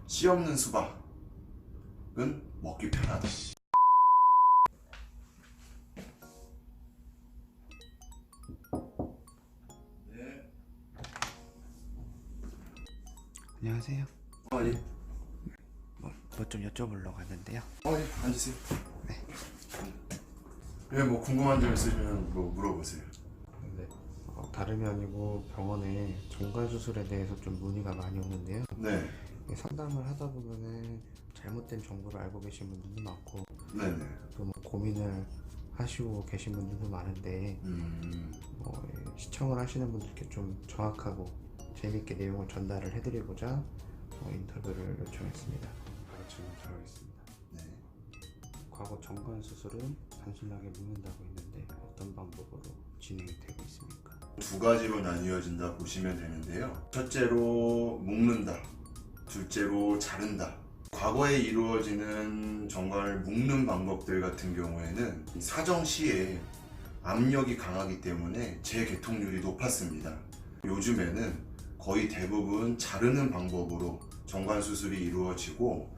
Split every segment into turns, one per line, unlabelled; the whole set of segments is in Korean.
씨 없는 수박은 먹기 편하다. 네.
안녕하세요.
예.
뭐 좀 여쭤보려고 하는데요.
예. 앉으세요. 네. 뭐 궁금한 점 있으시면 뭐 물어보세요.
네. 다름이 아니고 병원에 정관 수술에 대해서 좀 문의가 많이 오는데요.
네.
상담을 하다 보면은 잘못된 정보를 알고 계신 분들도 많고,
네네.
또 뭐 고민을 하시고 계신 분들도 많은데, 시청을 하시는 분들께 좀 정확하고 재밌게 내용을 전달을 해드리고자 인터뷰를 요청했습니다. 바로 질문 들어가겠습니다.
네.
과거 정관 수술은 단순하게 묶는다고 했는데 어떤 방법으로 진행이 되고 있습니까?
두 가지로 나뉘어진다 보시면 되는데요. 첫째로 묶는다, 둘째로 자른다. 과거에 이루어지는 정관을 묶는 방법들 같은 경우에는 사정 시에 압력이 강하기 때문에 재개통률이 높았습니다. 요즘에는 거의 대부분 자르는 방법으로 정관 수술이 이루어지고,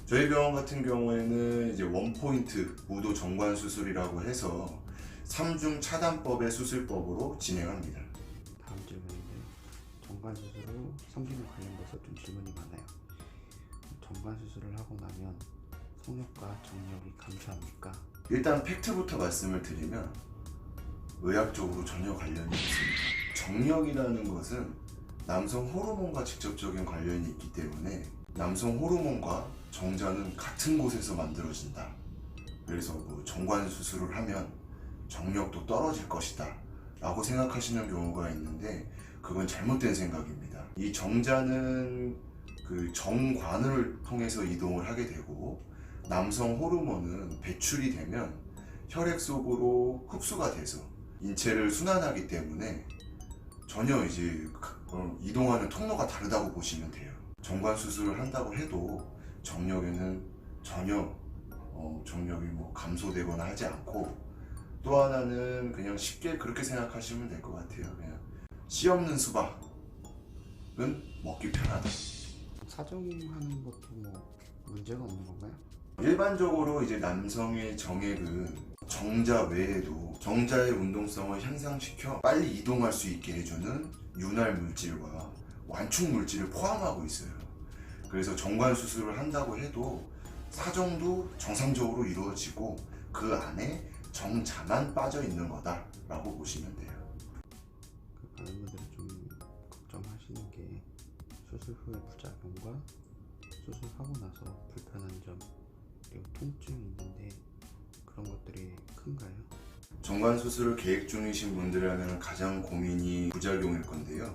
저희 병원 같은 경우에는 이제 원포인트 무도 정관 수술이라고 해서 3중 차단법의 수술법으로 진행합니다.
다음 질문인데, 정관 수술 후 성기능 관련돼서 좀 질문이 많아요. 정관 수술을 하고 나면 성욕과 정력이 감소합니까?
일단 팩트부터 말씀을 드리면 의학적으로 전혀 관련이 없습니다. 정력이라는 것은 남성 호르몬과 직접적인 관련이 있기 때문에 남성 호르몬과 정자는 같은 곳에서 만들어진다. 그래서 뭐 정관 수술을 하면 정력도 떨어질 것이다 라고 생각하시는 경우가 있는데, 그건 잘못된 생각입니다. 이 정자는 그 정관을 통해서 이동을 하게 되고, 남성 호르몬은 배출이 되면 혈액 속으로 흡수가 돼서 인체를 순환하기 때문에 전혀 이제 이동하는 통로가 다르다고 보시면 돼요. 정관 수술을 한다고 해도 정력에는 전혀 정력이 뭐 감소되거나 하지 않고, 또 하나는 그냥 쉽게 그렇게 생각하시면 될 것 같아요. 그냥 씨 없는 수박은 먹기 편하다.
사정하는 것도 뭐 문제가 없는 건가요?
일반적으로 이제 남성의 정액은 정자 외에도 정자의 운동성을 향상시켜 빨리 이동할 수 있게 해주는 윤활 물질과 완충 물질을 포함하고 있어요. 그래서 정관 수술을 한다고 해도 사정도 정상적으로 이루어지고 그 안에 정자만 빠져 있는 거다라고 보시면 돼요.
많은 분들이 좀 걱정하시는 게 수술 후의 부작용과 수술하고 나서 불편한 점, 그리고 통증이 있는데 그런 것들이 큰가요?
정관 수술을 계획 중이신 분들이라면 가장 고민이 부작용일 건데요.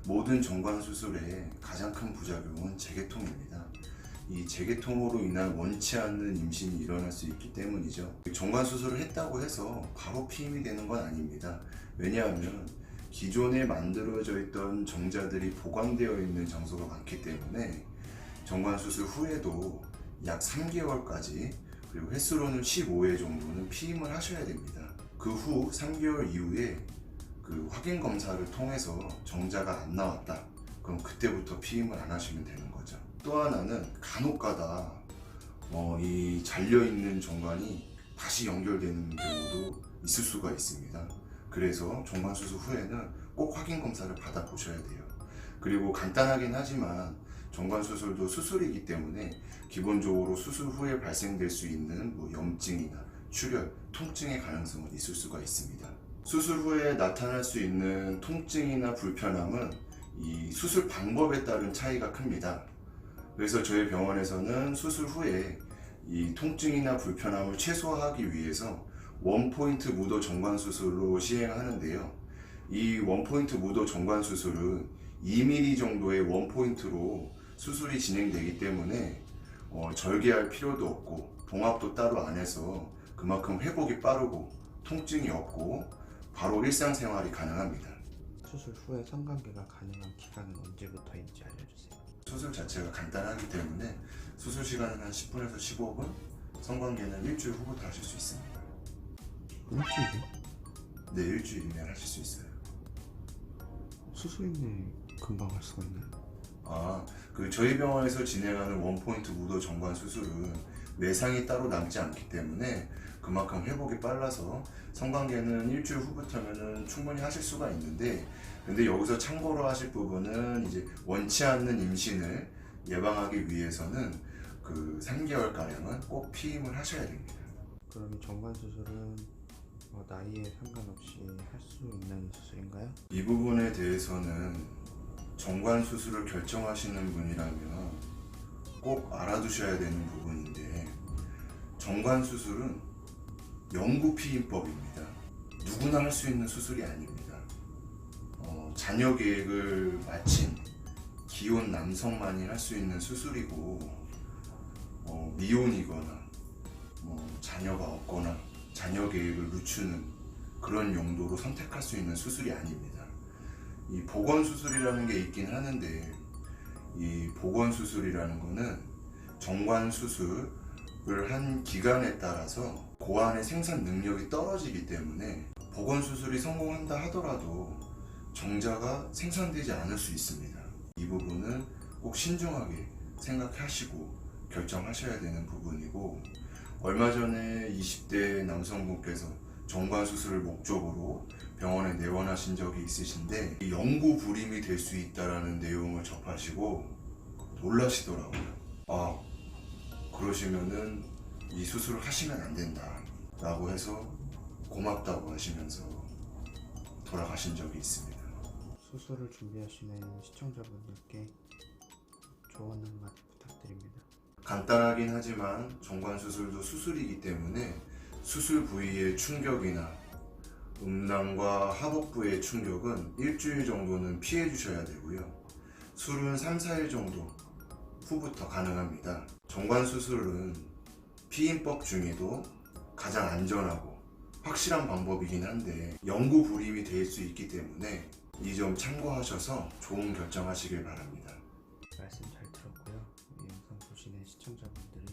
모든 정관 수술의 가장 큰 부작용은 재개통입니다. 이 재개통으로 인한 원치 않는 임신이 일어날 수 있기 때문이죠. 정관 수술을 했다고 해서 바로 피임이 되는 건 아닙니다. 왜냐하면 기존에 만들어져 있던 정자들이 보관되어 있는 장소가 많기 때문에 정관 수술 후에도 약 3개월까지, 그리고 횟수로는 15회 정도는 피임을 하셔야 됩니다. 그 후 3개월 이후에 그 확인 검사를 통해서 정자가 안 나왔다, 그럼 그때부터 피임을 안 하시면 되는 거죠. 또 하나는 간혹가다 이 잘려있는 정관이 다시 연결되는 경우도 있을 수가 있습니다. 그래서 정관 수술 후에는 꼭 확인 검사를 받아 보셔야 돼요. 그리고 간단하긴 하지만 정관 수술도 수술이기 때문에 기본적으로 수술 후에 발생될 수 있는 뭐 염증이나 출혈, 통증의 가능성은 있을 수가 있습니다. 수술 후에 나타날 수 있는 통증이나 불편함은 이 수술 방법에 따른 차이가 큽니다. 그래서 저희 병원에서는 수술 후에 이 통증이나 불편함을 최소화하기 위해서 원포인트 무도 정관 수술로 시행하는데요. 이 원포인트 무도 정관 수술은 2mm 정도의 원포인트로 수술이 진행되기 때문에 절개할 필요도 없고 봉합도 따로 안 해서 그만큼 회복이 빠르고 통증이 없고 바로 일상생활이 가능합니다.
수술 후에 성관계가 가능한 기간은 언제부터인지 알려주세요.
수술 자체가 간단하기 때문에 수술 시간은 한 10분에서 15분, 성관계는 일주일 후부터 하실 수 있습니다.
일주일이요?
네, 일주일이면 하실 수 있어요.
수술인데 금방 할 수가 있나요?
그 저희 병원에서 진행하는 원포인트 무도 정관 수술은 매상이 따로 남지 않기 때문에 그만큼 회복이 빨라서 성관계는 일주일 후부터면은 충분히 하실 수가 있는데, 근데 여기서 참고로 하실 부분은 이제 원치 않는 임신을 예방하기 위해서는 그 3개월 가량은 꼭 피임을 하셔야 됩니다.
그럼 이 정관 수술은 나이에 상관없이 할 수 있는 수술인가요?
이 부분에 대해서는 정관 수술을 결정하시는 분이라면 꼭 알아두셔야 되는 부분인데, 정관 수술은 영구 피임법입니다. 누구나 할 수 있는 수술이 아닙니다. 자녀 계획을 마친 기혼 남성만이 할 수 있는 수술이고, 미혼이거나 자녀가 없거나 자녀 계획을 늦추는 그런 용도로 선택할 수 있는 수술이 아닙니다. 이 보건수술이라는 게 있긴 하는데, 이 보건수술이라는 거는 정관수술을 한 기간에 따라서 고환의 생산 능력이 떨어지기 때문에 보건수술이 성공한다 하더라도 정자가 생산되지 않을 수 있습니다. 이 부분은 꼭 신중하게 생각하시고 결정하셔야 되는 부분이고, 얼마 전에 20대 남성분께서 정관수술을 목적으로 병원에 내원하신 적이 있으신데, 영구 불임이 될 수 있다는 내용을 접하시고 놀라시더라고요. 그러시면은 이 수술을 하시면 안 된다 라고 해서 고맙다고 하시면서 돌아가신 적이 있습니다.
수술을 준비하시는 시청자분들께 조언 한마디 부탁드립니다.
간단하긴 하지만 정관수술도 수술이기 때문에 수술 부위의 충격이나 음낭과 하복부의 충격은 일주일 정도는 피해 주셔야 되고요. 술은 3, 4일 정도 후부터 가능합니다. 정관수술은 피임법 중에도 가장 안전하고 확실한 방법이긴 한데 영구 불임이 될 수 있기 때문에 이 점 참고하셔서 좋은 결정하시길 바랍니다.
말씀 잘 들었고요. 이 영상 보시는 시청자분들이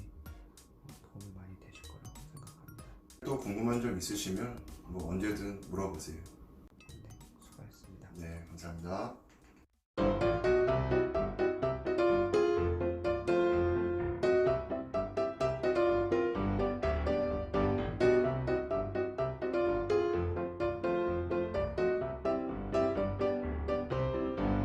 도움이 많이 되실 거라고 생각합니다.
또 궁금한 점 있으시면 언제든 물어보세요.
네, 수고하셨습니다.
네, 감사합니다.